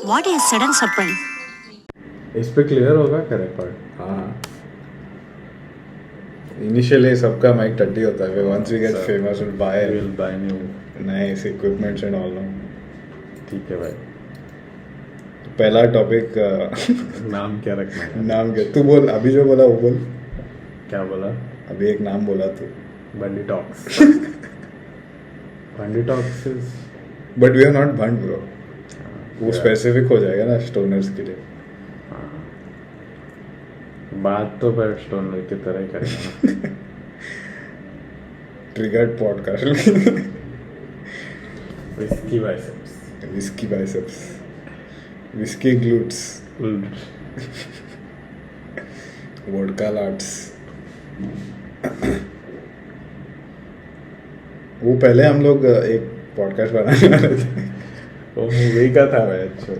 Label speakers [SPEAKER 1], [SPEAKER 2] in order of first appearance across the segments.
[SPEAKER 1] What is sudden Suppai?
[SPEAKER 2] इस पे clear होगा क्या रिकॉर्ड?
[SPEAKER 3] हाँ इनिशियली सबका माइक टट्टी होता है once we get famous will buy
[SPEAKER 2] new
[SPEAKER 3] nice equipments and all no
[SPEAKER 2] ठीक है भाई.
[SPEAKER 3] पहला टॉपिक
[SPEAKER 2] नाम क्या रखना है?
[SPEAKER 3] नाम क्या तू बोल अभी जो बोला वो बोल
[SPEAKER 2] क्या बोला?
[SPEAKER 3] अभी एक नाम बोला तू
[SPEAKER 2] Bandi talks. Bandi talks is
[SPEAKER 3] but we are not भंड ब्रो वो स्पेसिफिक हो जाएगा ना स्टोनर्स के लिए.
[SPEAKER 2] बात तो पर स्टोनर की तरह ही करेगा ना.
[SPEAKER 3] Triggered podcast
[SPEAKER 2] whisky biceps.
[SPEAKER 3] Whisky biceps whisky glutes vodka lats. वो पहले हम लोग एक पॉडकास्ट बनाने वाले थे
[SPEAKER 2] वो मूवी का था भाई. अच्छा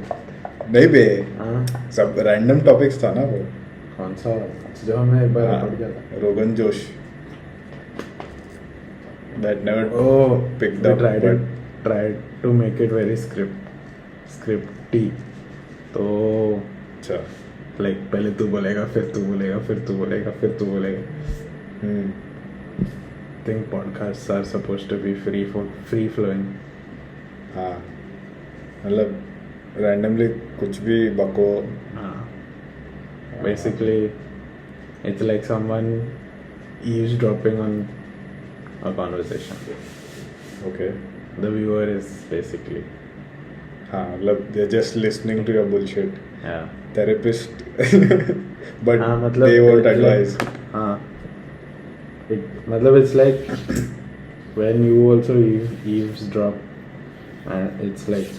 [SPEAKER 3] नहीं बे
[SPEAKER 2] हाँ.
[SPEAKER 3] सब रैंडम टॉपिक्स था ना वो.
[SPEAKER 2] कौन सा जो हमने एक बार रिकॉर्ड किया था?
[SPEAKER 3] Rogan josh that never
[SPEAKER 2] Oh,
[SPEAKER 3] picked
[SPEAKER 2] we
[SPEAKER 3] up
[SPEAKER 2] tried to make it very scripty. तो
[SPEAKER 3] अच्छा
[SPEAKER 2] लाइक पहले तू बोलेगा फिर तू बोलेगा फिर तू बोलेगा फिर तू बोलेगा. Think podcast are supposed to be free flowing.
[SPEAKER 3] हाँ मतलब रैंडमली कुछ भी बको.
[SPEAKER 2] हाँ basically it's like someone eavesdropping on a conversation.
[SPEAKER 3] Okay
[SPEAKER 2] The viewer is basically
[SPEAKER 3] हाँ मतलब they just listening to your bullshit.
[SPEAKER 2] yeah.
[SPEAKER 3] Therapist but
[SPEAKER 2] हाँ मतलब
[SPEAKER 3] they won't advise.
[SPEAKER 2] हाँ मतलब it's like when you also eavesdrop and it's like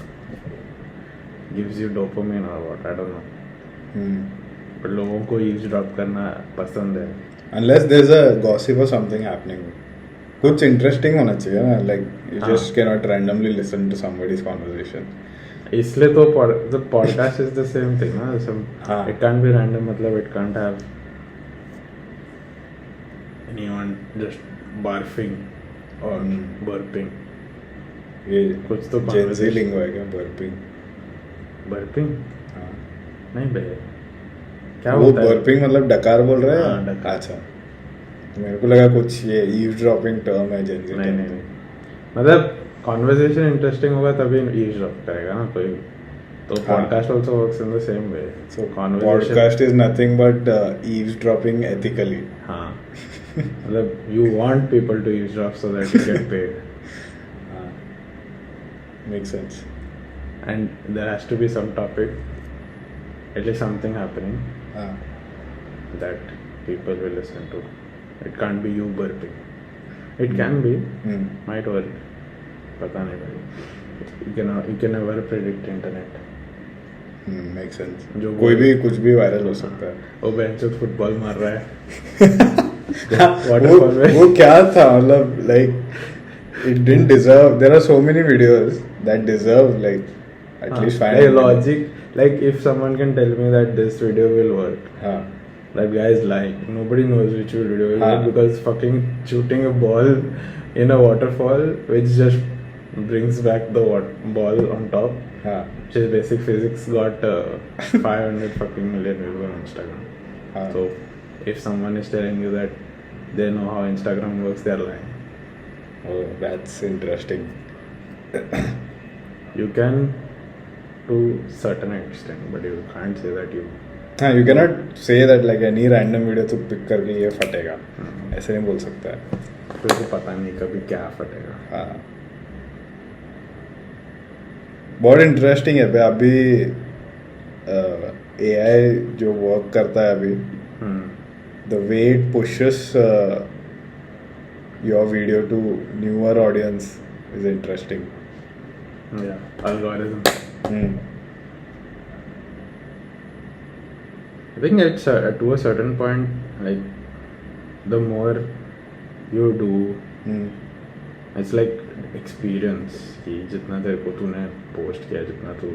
[SPEAKER 2] gives you dopamine or what I don't know. पर लोगों को eavesdrop करना पसंद है.
[SPEAKER 3] Unless there's a gossip or something happening. कुछ interesting होना चाहिए ना like you just cannot randomly listen to somebody's conversation.
[SPEAKER 2] इसलिए तो the podcast is the same thing ना.
[SPEAKER 3] हाँ.
[SPEAKER 2] It can't be random मतलब it can't have anyone just barfing or burping.
[SPEAKER 3] ये
[SPEAKER 2] कुछ तो
[SPEAKER 3] Gen Z lingo है क्या burping?
[SPEAKER 2] burping
[SPEAKER 3] हाँ
[SPEAKER 2] नहीं बे क्या
[SPEAKER 3] वो
[SPEAKER 2] होता है?
[SPEAKER 3] burping मतलब डकार बोल रहे हैं.
[SPEAKER 2] हाँ, डकार.
[SPEAKER 3] अच्छा मेरे को लगा कुछ ये eavesdropping term है Gen Z.
[SPEAKER 2] नहीं मतलब conversation interesting होगा तभी eavesdrop करेगा ना कोई. तो podcast also works in the same way.
[SPEAKER 3] So
[SPEAKER 2] conversation
[SPEAKER 3] podcast is nothing but eavesdropping ethically.
[SPEAKER 2] हाँ मतलब you want people to eavesdrop so that you get paid.
[SPEAKER 3] Makes sense.
[SPEAKER 2] And there has to be some topic, at least something happening that people will listen to. It can't be you burping. It can be, might work. पता नहीं भाई. You can never predict internet.
[SPEAKER 3] Makes sense.
[SPEAKER 2] जो
[SPEAKER 3] कोई भी कुछ भी viral हो सकता है.
[SPEAKER 2] वो बेंच फुटबॉल मार रहा है.
[SPEAKER 3] वो क्या था मतलब like it didn't deserve. There are so many videos that deserve like at least 5
[SPEAKER 2] like logic. Like if someone can tell me that this video will work, that guy is lying. Nobody knows which video will work because fucking shooting a ball in a waterfall which just brings back the ball on top. Which is basic physics got 500 fucking million views on Instagram. So if someone is telling you that they know how Instagram works, they're lying.
[SPEAKER 3] Oh, that's interesting.
[SPEAKER 2] You can to certain extent, but you can't say that you.
[SPEAKER 3] हाँ, you cannot say that like any random video तो pick करके ये फटेगा. ऐसे नहीं बोल सकता है.
[SPEAKER 2] फिर तो पता नहीं कभी क्या फटेगा.
[SPEAKER 3] हाँ. बहुत इंटरेस्टिंग है भाई. अभी AI जो वर्क करता है अभी, the way it pushes your video to newer audience is interesting.
[SPEAKER 2] Yeah, algorithm. I think it's to a certain point, like the more you do, it's like experience. कि जितना तेरे को तूने पोस्ट किया, जितना तू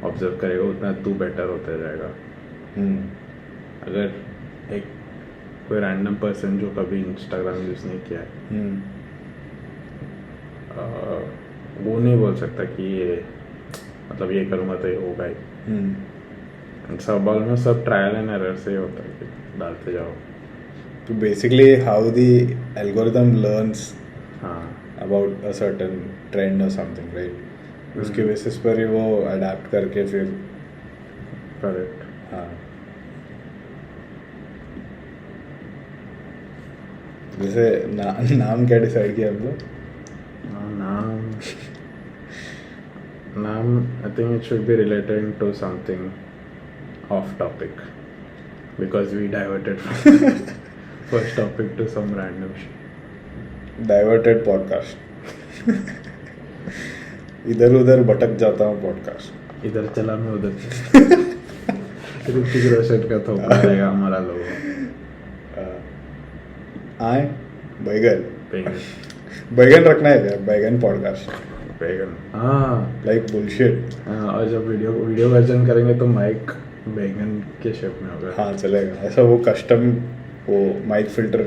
[SPEAKER 2] ऑब्जर्व करेगा, उतना तू बेटर होता जाएगा. अगर एक कोई रैंडम पर्सन जो कभी इंस्टाग्राम यूज नहीं किया है, वो नहीं बोल सकता कि ये मतलब ये करूँगा तो ये होगा ही. सब ऑलमोस्ट सब ट्रायल एंड एरर से ही होता है कि डालते जाओ.
[SPEAKER 3] तो basically how the algorithm learns
[SPEAKER 2] हाँ
[SPEAKER 3] अबाउट अ सर्टेन ट्रेंड और समथिंग राइट, उसके बेसिस पर ही वो अडेप्ट करके फिर.
[SPEAKER 2] करेक्ट.
[SPEAKER 3] हाँ जैसे नाम क्या डिसाइड किया हम लोग?
[SPEAKER 2] नाम I think it should be related to something off topic because we diverted from first topic to some random shit.
[SPEAKER 3] Diverted podcast. इधर उधर भटक जाता हूँ पॉडकास्ट.
[SPEAKER 2] इधर चला मैं उधर चला. ऋतिक रोशन का थोपड़ा रहेगा हमारा लोगो.
[SPEAKER 3] आए बैगन
[SPEAKER 2] बैंगन
[SPEAKER 3] बैगन रखना है क्या? बैगन पॉडकास्ट
[SPEAKER 2] बैंगन. हाँ
[SPEAKER 3] लाइक बुलशिट.
[SPEAKER 2] और जब वीडियो वर्जन करेंगे तो माइक बैंगन के शेप में होगा.
[SPEAKER 3] हाँ चलेगा ऐसा. वो कस्टम वो माइक फिल्टर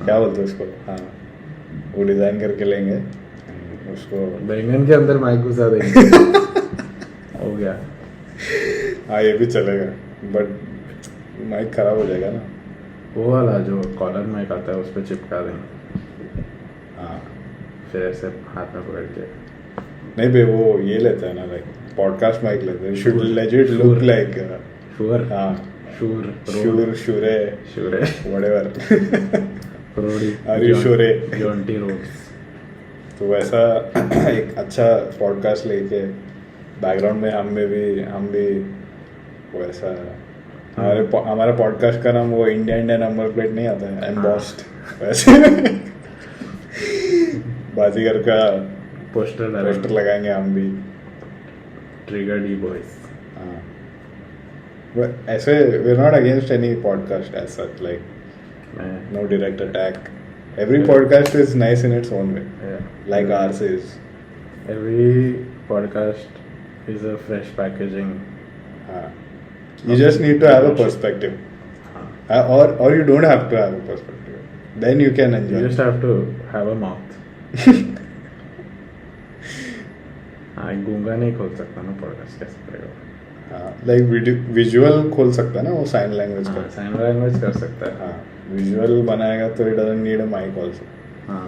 [SPEAKER 3] क्या बोलते हैं उसको? हाँ वो डिज़ाइन करके लेंगे उसको.
[SPEAKER 2] बैंगन के अंदर माइक घुसा देंगे. हो गया.
[SPEAKER 3] हाँ ये भी चलेगा बट माइक खराब हो जाएगा ना.
[SPEAKER 2] वो वाला जो कॉलर माइक आता है उस पर चिपका देंगे.
[SPEAKER 3] हाँ
[SPEAKER 2] फिर ऐसे हाथ में पकड़ के.
[SPEAKER 3] नहीं बे वो ये लेता है ना लाइक पॉडकास्ट माइक लेते हैं. Should legit look like.
[SPEAKER 2] Sure.
[SPEAKER 3] हाँ
[SPEAKER 2] sure
[SPEAKER 3] sure whatever.
[SPEAKER 2] Roadie
[SPEAKER 3] are you sure
[SPEAKER 2] Jonty Rhodes.
[SPEAKER 3] तो वैसा एक अच्छा पॉडकास्ट लेके बैकग्राउंड में हम भी वैसा. हमारा पॉडकास्ट का नाम वो इंडिया नंबर प्लेट नहीं आता है एम्बॉस्ड वैसे. बाजीगर का पोस्टर लगाएंगे हम भी.
[SPEAKER 2] Trigger the boys.
[SPEAKER 3] हाँ ऐसे we are not against any podcast as such like no direct attack. Every podcast is nice in its own way like ours is.
[SPEAKER 2] Every podcast is a fresh packaging.
[SPEAKER 3] हाँ you just need to have a perspective. Or you don't have to have a perspective, then you can enjoy.
[SPEAKER 2] You just have to have a mouth. हाँ गूंगा नहीं खोल सकता ना podcast कैसे करेगा?
[SPEAKER 3] हाँ लाइक विजुअल खोल सकता है ना वो साइन लैंग्वेज का.
[SPEAKER 2] साइन लैंग्वेज कर सकता है.
[SPEAKER 3] हाँ विजुअल बनाएगा तो it doesn't need a mic also.
[SPEAKER 2] हाँ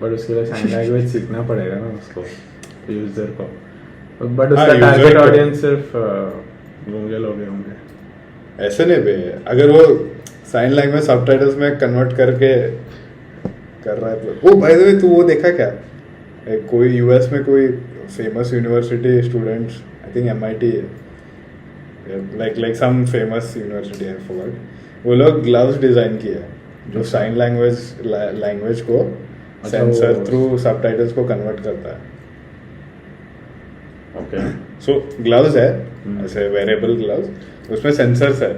[SPEAKER 2] बट उसके लिए साइन लैंग्वेज सीखना पड़ेगा ना उसको यूजर को. बट उसका टारगेट ऑडियंस सिर्फ गूंगे लोग होंगे.
[SPEAKER 3] ऐसे नहीं बे. अगर वो साइन लैंग्वेज सबटाइटल्स में कन्वर्ट करके कर रहा है तो. ओ बाय द वे तू वो देखा क्या? कोई यूएस में कोई famous university students I think MIT like some famous university I forgot. वो लोग ग्लव्स डिजाइन किए जो साइन लैंग्वेज को सेंसर थ्रू सबटाइटल्स को कन्वर्ट करता है.
[SPEAKER 2] ओके
[SPEAKER 3] सो ग्लव्स है ऐसे वेरेबल ग्लव्स. उसमें सेंसर्स है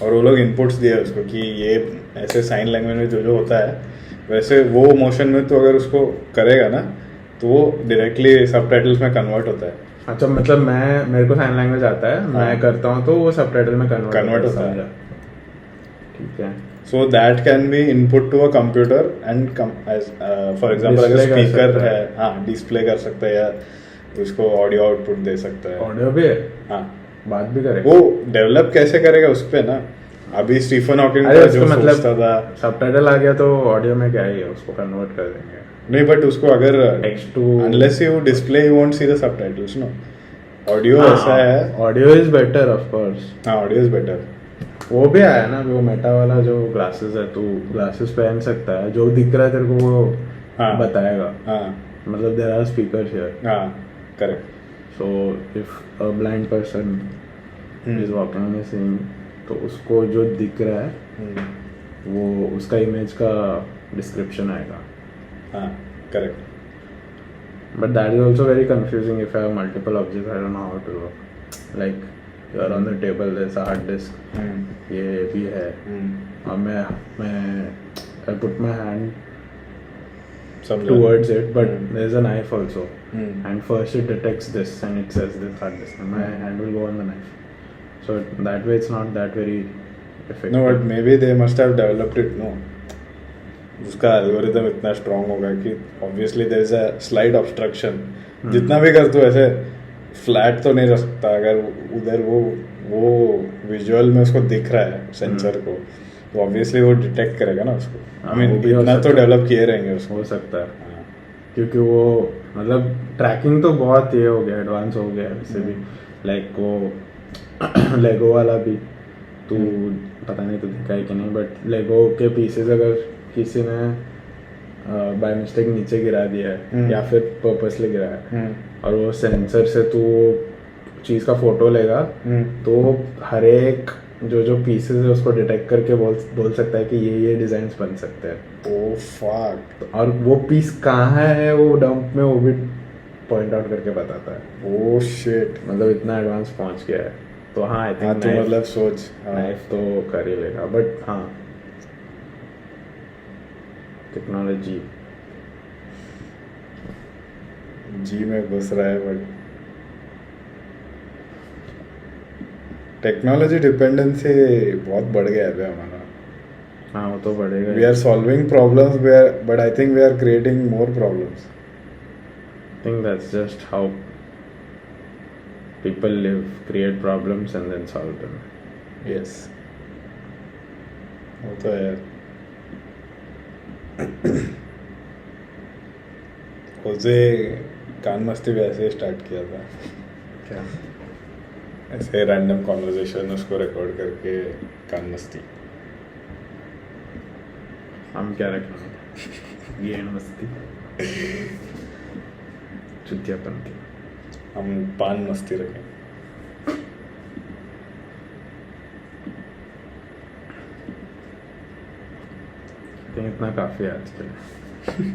[SPEAKER 3] और वो लोग इनपुट्स दिए उसको कि ये ऐसे साइन लैंग्वेज में जो होता है वैसे वो मोशन में तो अगर उसको करेगा ना तो वो डायरेक्टली सबटाइटल्स में कन्वर्ट होता है.
[SPEAKER 2] अच्छा मतलब मेरे को साइन लैंग्वेज आता है. मैं करता हूँ तो वो सबटाइटल में कन्वर्ट होता है. ठीक है.
[SPEAKER 3] So that can be input to a computer and for example अगर स्पीकर है हाँ डिस्प्ले कर सकता है या उसको ऑडियो आउटपुट दे सकता है.
[SPEAKER 2] ऑडियो भी है.
[SPEAKER 3] हाँ
[SPEAKER 2] बात भी करेगा.
[SPEAKER 3] वो डेवलप कैसे करेगा उस पे ना. अभी स्टीफन हॉकिंग
[SPEAKER 2] का जो सोचता था सबटाइटल आ गया तो ऑडियो में क्या ही है उसको कन्वर्ट कर देंगे.
[SPEAKER 3] नहीं बट उसको अगर
[SPEAKER 2] text to
[SPEAKER 3] unless you display you won't see the subtitles no. Audio ऐसा है.
[SPEAKER 2] Audio is better of course.
[SPEAKER 3] हाँ ऑडियो इज बेटर.
[SPEAKER 2] वो भी आया ना वो मेटा वाला जो ग्लासेस है. तू ग्लासेस पहन सकता है जो दिख रहा है तेरे को वो बताएगा.
[SPEAKER 3] हाँ
[SPEAKER 2] मतलब देयर आर स्पीकर्स हियर.
[SPEAKER 3] हाँ correct.
[SPEAKER 2] So if a blind person is walking in seeing तो उसको जो दिख रहा है वो उसका इमेज का डिस्क्रिप्शन आएगा.
[SPEAKER 3] हाँ correct.
[SPEAKER 2] But that is also very confusing if I have multiple objects. I don't know how to work. Like you are on the table there is a hard disk. ये भी है. और मैं I put my hand towards it but there's a knife also and first it detects this and it says this hard disk and my hand will go on the knife. So that way it's not that very effective.
[SPEAKER 3] No but maybe they must have developed it. No उसका algorithm इतना strong होगा कि obviously there is a slight obstruction. जितना भी कर तू ऐसे flat तो नहीं रख सकता अगर उधर वो विजुअल में उसको दिख रहा है सेंसर को, तो ऑब्वियसली वो डिटेक्ट करेगा ना उसको।
[SPEAKER 2] हाँ,
[SPEAKER 3] I mean,
[SPEAKER 2] वो भी हो
[SPEAKER 3] इतना तो
[SPEAKER 2] सकता है।
[SPEAKER 3] डेवलप किए रहेंगे उसको।
[SPEAKER 2] हो सकता है,
[SPEAKER 3] हाँ।
[SPEAKER 2] क्योंकि वो मतलब ट्रैकिंग तो बहुत ये हो गया, एडवांस हो गया वैसे भी। लाइक वो लेगो वाला भी तू पता नहीं तो देखा है कि नहीं, बट लेगो के पीसेस अगर किसी ने बाय मिस्टेक नीचे गिरा दिया है या फिर पर्पसली गिराया है और वो सेंसर से तू चीज़ का फोटो लेगा, तो हर एक जो जो पीसेस है उसको डिटेक्ट करके बोल सकता है कि ये डिज़ाइंस बन सकते हैं।
[SPEAKER 3] Oh fuck.
[SPEAKER 2] और वो पीस कहाँ है वो डंप में वो भी पॉइंट आउट करके बताता है।
[SPEAKER 3] Oh shit.
[SPEAKER 2] मतलब इतना एडवांस पहुंच गया है। तो हाँ, आई
[SPEAKER 3] हाँ
[SPEAKER 2] थिंक
[SPEAKER 3] तो मतलब सोच,
[SPEAKER 2] नाइफ तो कर ही लेगा, बट हाँ टेक्नोलॉजी
[SPEAKER 3] जी में घुस रहा है, बट टेक्नोलॉजी डिपेंडेंसी बहुत बढ़ गया है हमारा।
[SPEAKER 2] हाँ वो तो बढ़ेगा।
[SPEAKER 3] We are solving problems but I think we are creating more problems.
[SPEAKER 2] I think that's just how people live, create problems and then solve them.
[SPEAKER 3] Yes, वो तो है। उसे कान मस्ती भी ऐसे ही स्टार्ट किया था,
[SPEAKER 2] क्या?
[SPEAKER 3] ऐसे रैंडम कॉन्वर्जेशन उसको रिकॉर्ड करके कान मस्ती।
[SPEAKER 2] हम क्या रखेंगे? ये मस्ती चुतियापन की।
[SPEAKER 3] हम पान मस्ती रखें।
[SPEAKER 2] इतना काफ़ी है आज के लिए।